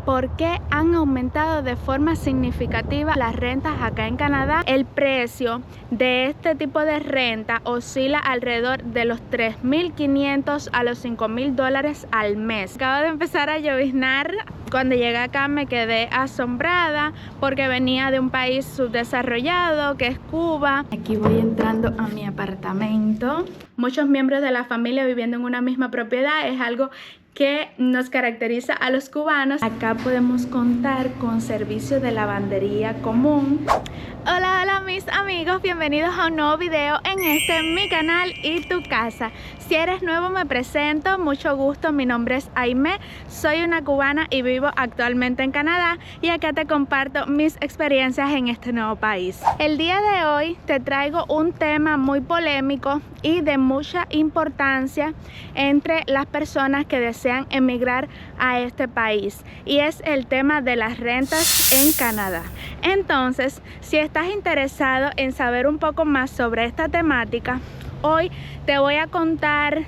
¿Por qué han aumentado de forma significativa las rentas acá en Canadá? El precio de este tipo de renta oscila alrededor de los $3,500 a los $5,000 al mes. Acabo de empezar a lloviznar. Cuando llegué acá me quedé asombrada porque venía de un país subdesarrollado que es Cuba. Aquí voy entrando a mi apartamento. Muchos miembros de la familia viviendo en una misma propiedad es algo que nos caracteriza a los cubanos. Acá podemos contar con servicio de lavandería común. Hola mis amigos, bienvenidos a un nuevo video en mi canal y tu casa. Si eres nuevo me presento, mucho gusto, mi nombre es Aimé, soy una cubana y vivo actualmente en Canadá y acá te comparto mis experiencias en este nuevo país. El día de hoy te traigo un tema muy polémico y de mucha importancia entre las personas que desean emigrar a este país, y es el tema de las rentas en Canadá. Entonces, si estás interesado en saber un poco más sobre esta temática, hoy te voy a contar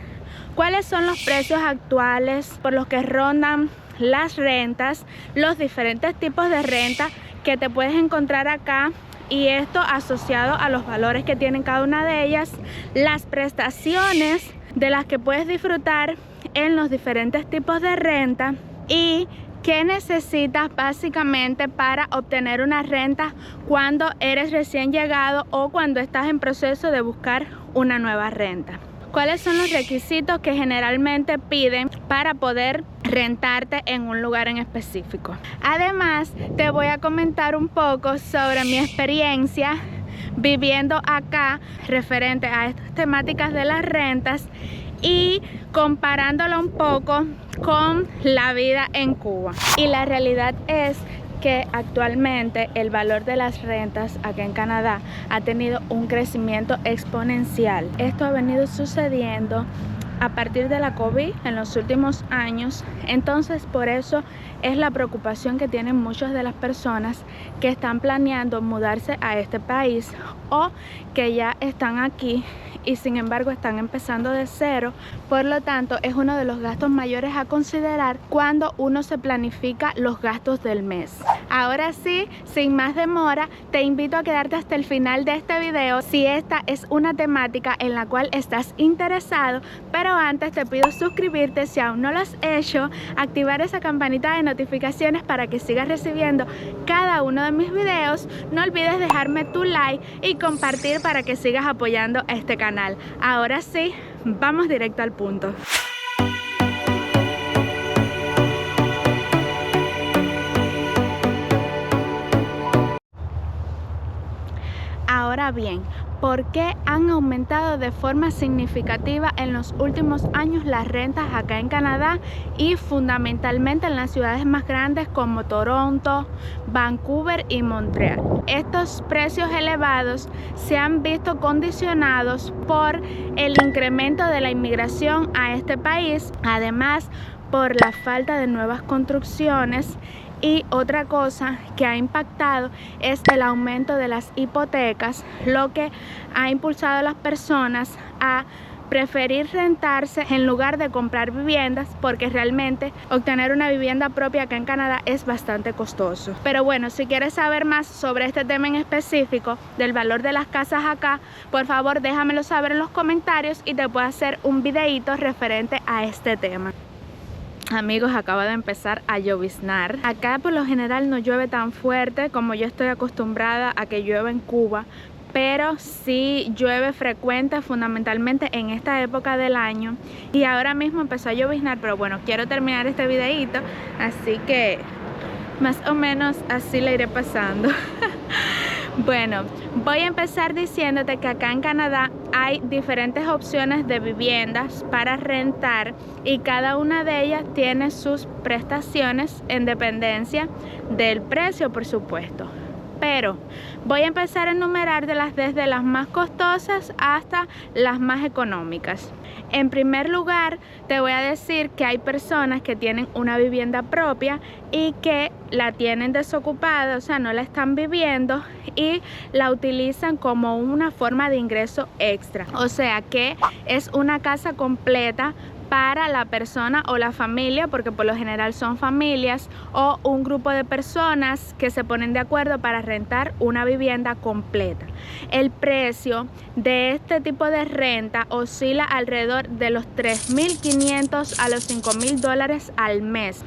cuáles son los precios actuales por los que rondan las rentas, los diferentes tipos de renta que te puedes encontrar acá, y esto asociado a los valores que tienen cada una de ellas, las prestaciones de las que puedes disfrutar en los diferentes tipos de renta y qué necesitas básicamente para obtener una renta cuando eres recién llegado o cuando estás en proceso de buscar una nueva renta. ¿Cuáles son los requisitos que generalmente piden para poder rentarte en un lugar en específico? Además, te voy a comentar un poco sobre mi experiencia viviendo acá referente a estas temáticas de las rentas y comparándolo un poco con la vida en Cuba. Y la realidad es que actualmente el valor de las rentas acá en Canadá ha tenido un crecimiento exponencial. Esto ha venido sucediendo a partir de la COVID en los últimos años. Entonces, por eso es la preocupación que tienen muchas de las personas que están planeando mudarse a este país o que ya están aquí y sin embargo están empezando de cero. Por lo tanto, es uno de los gastos mayores a considerar cuando uno se planifica los gastos del mes. Ahora sí, sin más demora, te invito a quedarte hasta el final de este video si esta es una temática en la cual estás interesado. Pero antes te pido suscribirte si aún no lo has hecho, activar esa campanita de notificaciones para que sigas recibiendo cada uno de mis videos. No olvides dejarme tu like y compartir para que sigas apoyando a este canal. Ahora sí, vamos directo al punto. Ahora bien, ¿por qué han aumentado de forma significativa en los últimos años las rentas acá en Canadá y fundamentalmente en las ciudades más grandes como Toronto, Vancouver y Montreal? Estos precios elevados se han visto condicionados por el incremento de la inmigración a este país, además por la falta de nuevas construcciones. Y otra cosa que ha impactado es el aumento de las hipotecas, lo que ha impulsado a las personas a preferir rentarse en lugar de comprar viviendas, porque realmente obtener una vivienda propia acá en Canadá es bastante costoso. Pero bueno, si quieres saber más sobre este tema en específico del valor de las casas acá, por favor déjamelo saber en los comentarios y te puedo hacer un videito referente a este tema. Amigos, acaba de empezar a lloviznar. Acá por lo general no llueve tan fuerte como yo estoy acostumbrada a que llueva en Cuba, pero sí llueve frecuente, fundamentalmente en esta época del año. Y ahora mismo empezó a lloviznar, pero bueno, quiero terminar este videito, así que más o menos así le iré pasando. Bueno, voy a empezar diciéndote que acá en Canadá hay diferentes opciones de viviendas para rentar y cada una de ellas tiene sus prestaciones en dependencia del precio, por supuesto. Pero voy a empezar a enumerar desde las más costosas hasta las más económicas. En primer lugar, te voy a decir que hay personas que tienen una vivienda propia y que la tienen desocupada, o sea, no la están viviendo y la utilizan como una forma de ingreso extra. O sea, que es una casa completa para la persona o la familia, porque por lo general son familias o un grupo de personas que se ponen de acuerdo para rentar una vivienda completa. El precio de este tipo de renta oscila alrededor de los $3.500 a los $5.000 al mes.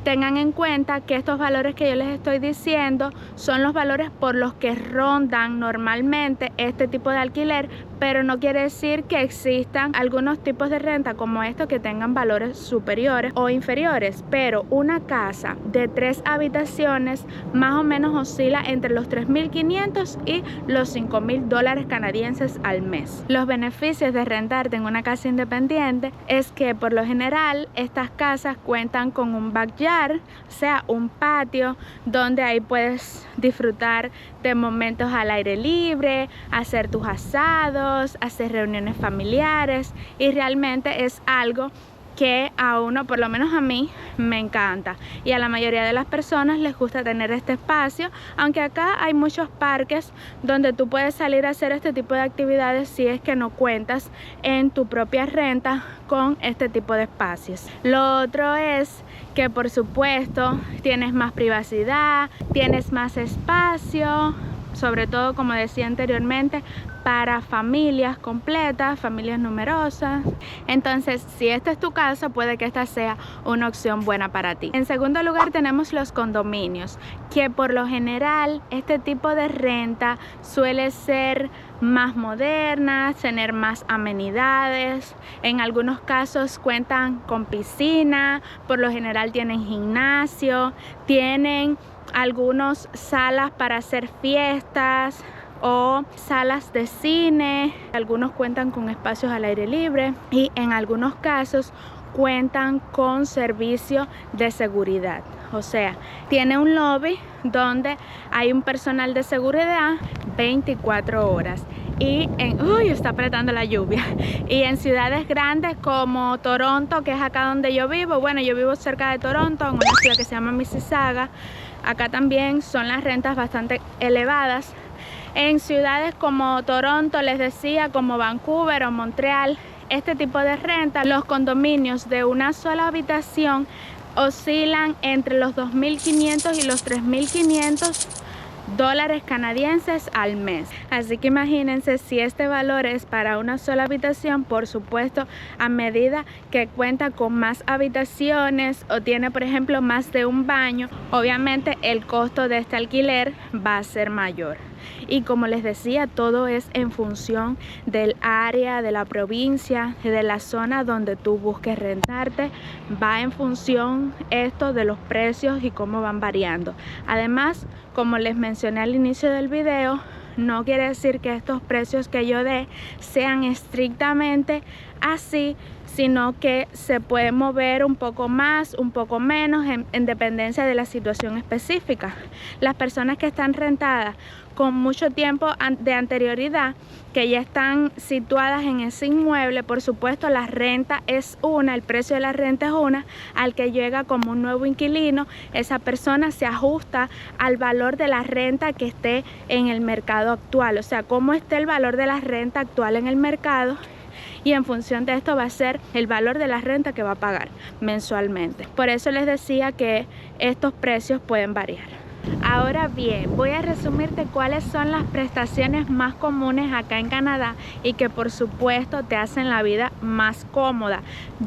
Tengan en cuenta que estos valores que yo les estoy diciendo son los valores por los que rondan normalmente este tipo de alquiler, pero no quiere decir que existan algunos tipos de renta como estos que tengan valores superiores o inferiores, pero una casa de 3 habitaciones más o menos oscila entre los $3.500 y los $5.000 canadienses al mes. Los beneficios de rentarte en una casa independiente es que por lo general estas casas cuentan con un backyard, o sea, un patio donde ahí puedes disfrutar de momentos al aire libre, hacer tus asados, hacer reuniones familiares, y realmente es algo que a uno, por lo menos a mí, me encanta, y a la mayoría de las personas les gusta tener este espacio, aunque acá hay muchos parques donde tú puedes salir a hacer este tipo de actividades si es que no cuentas en tu propia renta con este tipo de espacios. Lo otro es que por supuesto tienes más privacidad, tienes más espacio, sobre todo, como decía anteriormente, para familias completas, familias numerosas. Entonces, si este es tu caso, puede que esta sea una opción buena para ti. En segundo lugar, tenemos los condominios, que por lo general este tipo de renta suele ser más moderna, tener más amenidades. En algunos casos cuentan con piscina, por lo general tienen gimnasio, tienen algunas salas para hacer fiestas o salas de cine. Algunos cuentan con espacios al aire libre y en algunos casos cuentan con servicio de seguridad. O sea, tiene un lobby donde hay un personal de seguridad 24 horas. Y está apretando la lluvia. Y en ciudades grandes como Toronto, que es acá donde yo vivo, bueno, yo vivo cerca de Toronto, en una ciudad que se llama Mississauga. Acá también son las rentas bastante elevadas. En ciudades como Toronto, les decía, como Vancouver o Montreal, este tipo de renta, los condominios de una sola habitación oscilan entre los $2.500 y los $3.500 canadienses al mes. Así que imagínense, si este valor es para una sola habitación, por supuesto, a medida que cuenta con más habitaciones o tiene, por ejemplo, más de un baño, obviamente el costo de este alquiler va a ser mayor. Y como les decía, todo es en función del área, de la provincia, de la zona donde tú busques rentarte. Va en función esto de los precios y cómo van variando. Además, como les mencioné al inicio del video, no quiere decir que estos precios que yo dé sean estrictamente así, sino que se puede mover un poco más, un poco menos, en dependencia de la situación específica. Las personas que están rentadas con mucho tiempo de anterioridad, que ya están situadas en ese inmueble, por supuesto la renta es una, el precio de la renta es una. Al que llega como un nuevo inquilino, esa persona se ajusta al valor de la renta que esté en el mercado actual, o sea, cómo esté el valor de la renta actual en el mercado, y en función de esto va a ser el valor de la renta que va a pagar mensualmente. Por eso les decía que estos precios pueden variar. Ahora bien, voy a resumirte cuáles son las prestaciones más comunes acá en Canadá y que por supuesto te hacen la vida más cómoda.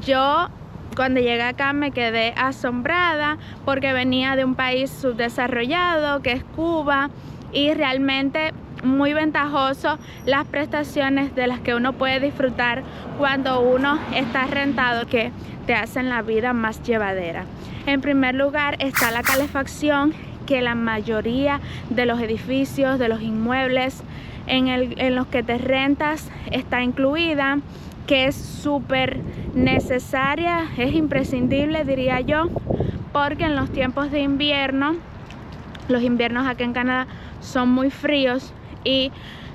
Yo cuando llegué acá me quedé asombrada porque venía de un país subdesarrollado que es Cuba, y realmente muy ventajoso las prestaciones de las que uno puede disfrutar cuando uno está rentado, que te hacen la vida más llevadera. En primer lugar está la calefacción, que la mayoría de los edificios, de los inmuebles en los que te rentas está incluida, que es súper necesaria, es imprescindible, diría yo, porque en los tiempos de invierno, los inviernos aquí en Canadá son muy fríos y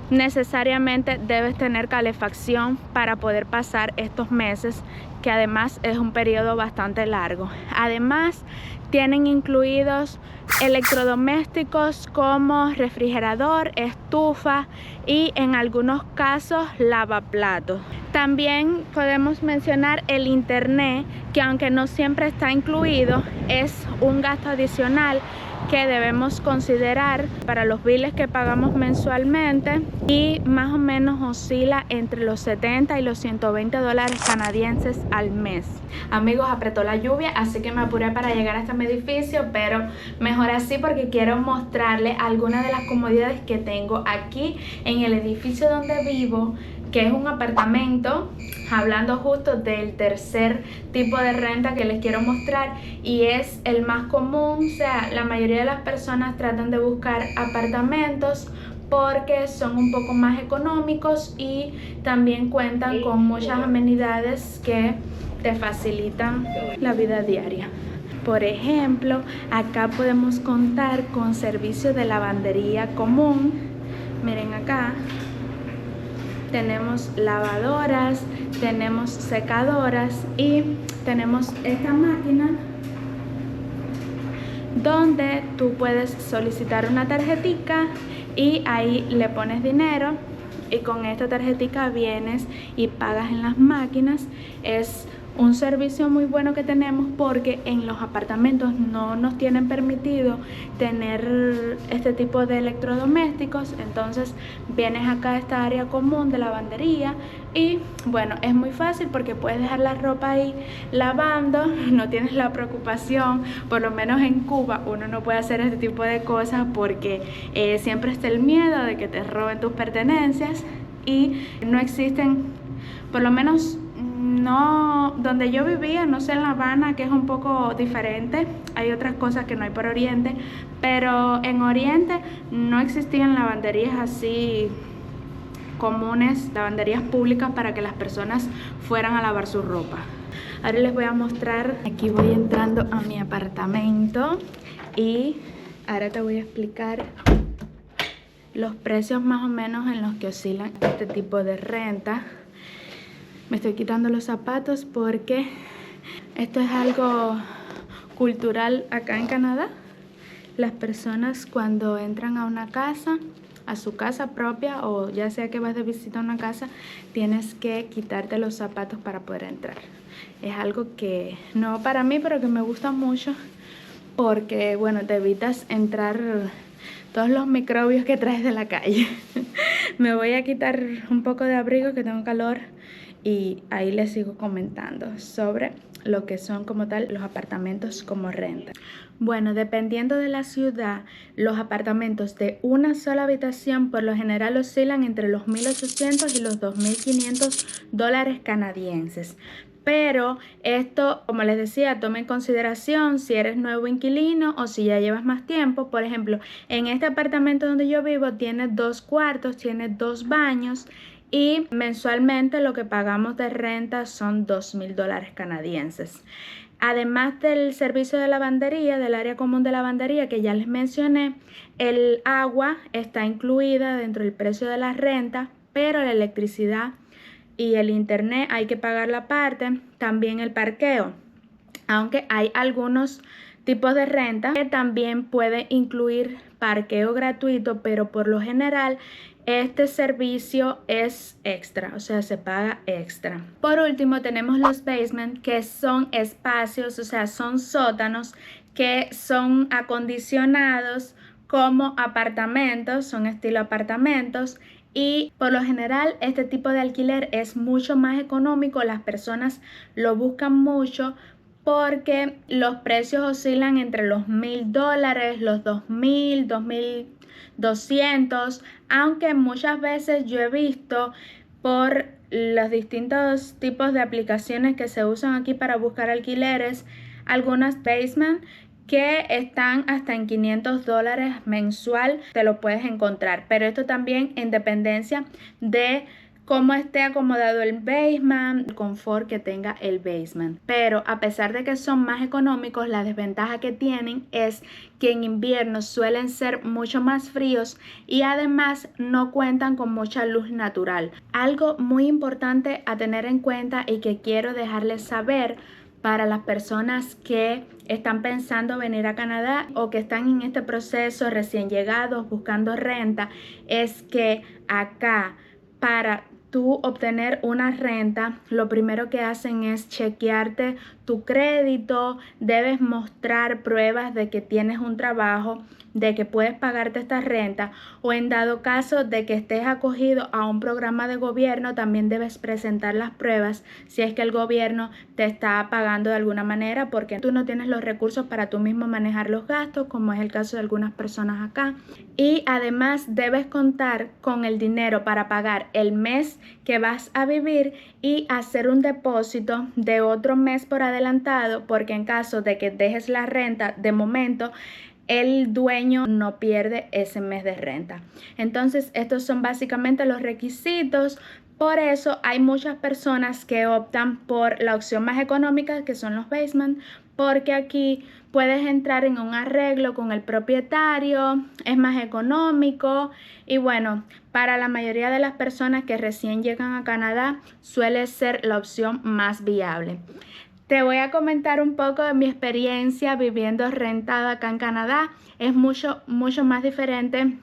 necesariamente debes tener calefacción para poder pasar estos meses, que además es un periodo bastante largo. Además, tienen incluidos electrodomésticos como refrigerador, estufa, estufa y en algunos casos lavaplatos. También podemos mencionar el internet, que aunque no siempre está incluido, es un gasto adicional que debemos considerar para los biles que pagamos mensualmente, y más o menos oscila entre los 70 y los 120 dólares canadienses al mes. Amigos, apretó la lluvia, así que me apuré para llegar hasta mi edificio, pero mejor así porque quiero mostrarles algunas de las comodidades que tengo aquí en el edificio donde vivo, que es un apartamento, hablando justo del tercer tipo de renta que les quiero mostrar, y es el más común. O sea, la mayoría de las personas tratan de buscar apartamentos porque son un poco más económicos y también cuentan con muchas amenidades que te facilitan la vida diaria. Por ejemplo, acá podemos contar con servicio de lavandería común. Miren acá. Tenemos lavadoras, tenemos secadoras y tenemos esta máquina donde tú puedes solicitar una tarjetica y ahí le pones dinero y con esta tarjetica vienes y pagas en las máquinas. Es un servicio muy bueno que tenemos porque en los apartamentos no nos tienen permitido tener este tipo de electrodomésticos. Entonces vienes acá a esta área común de lavandería y bueno, es muy fácil porque puedes dejar la ropa ahí lavando, no tienes la preocupación. Por lo menos en Cuba uno no puede hacer este tipo de cosas porque siempre está el miedo de que te roben tus pertenencias, y no existen, por lo menos no donde yo vivía, no sé, en La Habana, que es un poco diferente, hay otras cosas que no hay por Oriente, pero en Oriente no existían lavanderías así comunes, lavanderías públicas para que las personas fueran a lavar su ropa. Ahora les voy a mostrar, aquí voy entrando a mi apartamento y ahora te voy a explicar los precios más o menos en los que oscilan este tipo de renta. Me estoy quitando los zapatos porque esto es algo cultural acá en Canadá. Las personas cuando entran a una casa, a su casa propia, o ya sea que vas de visita a una casa, tienes que quitarte los zapatos para poder entrar. Es algo que no para mí, pero que me gusta mucho porque, bueno, te evitas entrar todos los microbios que traes de la calle. Me voy a quitar un poco de abrigo que tengo calor y ahí les sigo comentando sobre lo que son como tal los apartamentos como renta. Bueno, dependiendo de la ciudad, los apartamentos de una sola habitación por lo general oscilan entre los 1.800 y los 2.500 dólares canadienses. Pero esto, como les decía, toma en consideración si eres nuevo inquilino o si ya llevas más tiempo. Por ejemplo, en este apartamento donde yo vivo tiene 2 cuartos, tiene 2 baños y mensualmente lo que pagamos de renta son 2.000 dólares canadienses. Además del servicio de lavandería, del área común de lavandería que ya les mencioné, el agua está incluida dentro del precio de la renta, pero la electricidad y el internet hay que pagar la parte, también el parqueo, aunque hay algunos tipos de renta que también puede incluir parqueo gratuito, pero por lo general este servicio es extra, o sea, se paga extra. Por último tenemos los basement, que son espacios, o sea, son sótanos que son acondicionados como apartamentos, son estilo apartamentos. Y por lo general este tipo de alquiler es mucho más económico, las personas lo buscan mucho porque los precios oscilan entre los 1.000 dólares, los 2.000, 2.200, aunque muchas veces yo he visto por los distintos tipos de aplicaciones que se usan aquí para buscar alquileres, algunas basement que están hasta en 500 dólares mensual, te lo puedes encontrar, pero esto también en dependencia de cómo esté acomodado el basement, el confort que tenga el basement. Pero a pesar de que son más económicos, la desventaja que tienen es que en invierno suelen ser mucho más fríos y además no cuentan con mucha luz natural. Algo muy importante a tener en cuenta y que quiero dejarles saber, para las personas que están pensando venir a Canadá o que están en este proceso recién llegados buscando renta, es que acá para tú obtener una renta, lo primero que hacen es chequearte tu crédito, debes mostrar pruebas de que tienes un trabajo, de que puedes pagarte esta renta, o en dado caso de que estés acogido a un programa de gobierno, también debes presentar las pruebas si es que el gobierno te está pagando de alguna manera porque tú no tienes los recursos para tú mismo manejar los gastos, como es el caso de algunas personas acá. Y además debes contar con el dinero para pagar el mes que vas a vivir y hacer un depósito de otro mes por adelantado, porque en caso de que dejes la renta de momento, el dueño no pierde ese mes de renta. Entonces, estos son básicamente los requisitos. Por eso hay muchas personas que optan por la opción más económica, que son los basement, porque aquí puedes entrar en un arreglo con el propietario, es más económico y bueno, para la mayoría de las personas que recién llegan a Canadá suele ser la opción más viable. Te voy a comentar un poco de mi experiencia viviendo rentada acá en Canadá. Es mucho más diferente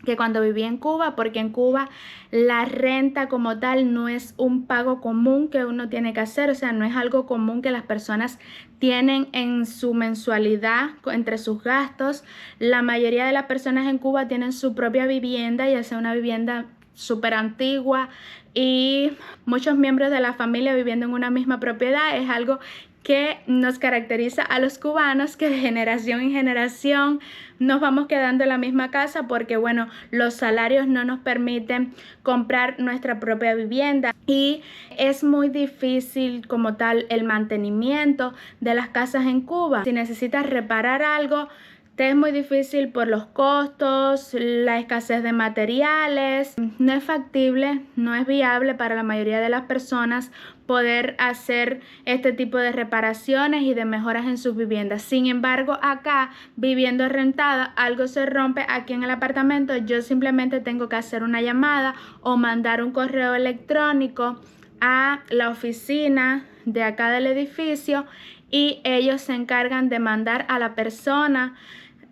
que cuando viví en Cuba, porque en Cuba la renta como tal no es un pago común que uno tiene que hacer, o sea, no es algo común que las personas tienen en su mensualidad entre sus gastos. La mayoría de las personas en Cuba tienen su propia vivienda, ya sea una vivienda súper antigua y muchos miembros de la familia viviendo en una misma propiedad. Es algo que nos caracteriza a los cubanos, que de generación en generación nos vamos quedando en la misma casa porque bueno, los salarios no nos permiten comprar nuestra propia vivienda y es muy difícil como tal el mantenimiento de las casas en Cuba. Si necesitas reparar algo, te es muy difícil por los costos, la escasez de materiales. No es factible, no es viable para la mayoría de las personas poder hacer este tipo de reparaciones y de mejoras en sus viviendas. Sin embargo, acá viviendo rentada, algo se rompe aquí en el apartamento, yo simplemente tengo que hacer una llamada o mandar un correo electrónico a la oficina de acá del edificio y ellos se encargan de mandar a la persona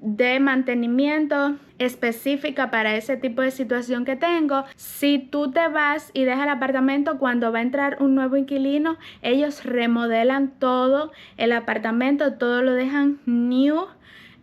de mantenimiento específica para ese tipo de situación que tengo. Si tú te vas y dejas el apartamento, cuando va a entrar un nuevo inquilino, ellos remodelan todo el apartamento, todo lo dejan new.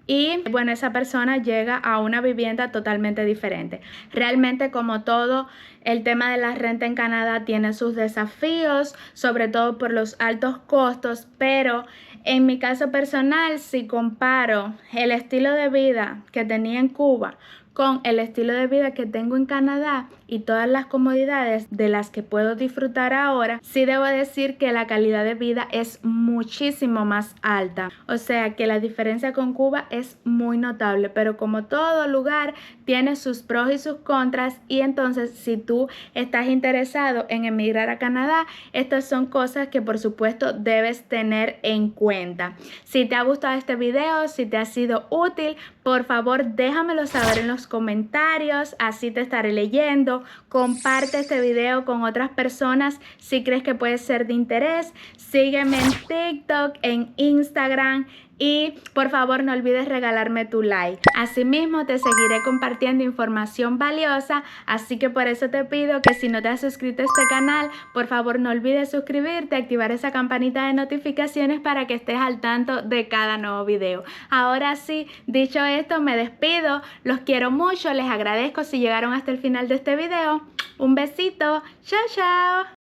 Y bueno, esa persona llega a una vivienda totalmente diferente. Realmente, como todo, el tema de la renta en Canadá tiene sus desafíos, sobre todo por los altos costos, pero en mi caso personal, si comparo el estilo de vida que tenía en Cuba con el estilo de vida que tengo en Canadá y todas las comodidades de las que puedo disfrutar ahora, sí debo decir que la calidad de vida es muchísimo más alta. O sea que la diferencia con Cuba es muy notable, pero como todo lugar tiene sus pros y sus contras, y entonces si tú estás interesado en emigrar a Canadá, estas son cosas que por supuesto debes tener en cuenta. Si te ha gustado este video, si te ha sido útil, por favor déjamelo saber en los comentarios, así te estaré leyendo. Comparte este video con otras personas si crees que puede ser de interés. Sígueme en TikTok, en Instagram y por favor no olvides regalarme tu like. Asimismo te seguiré compartiendo información valiosa, así que por eso te pido que si no te has suscrito a este canal, por favor no olvides suscribirte, activar esa campanita de notificaciones para que estés al tanto de cada nuevo video. Ahora sí, dicho esto, me despido, los quiero mucho, les agradezco si llegaron hasta el final de este video. Un besito, chao chao.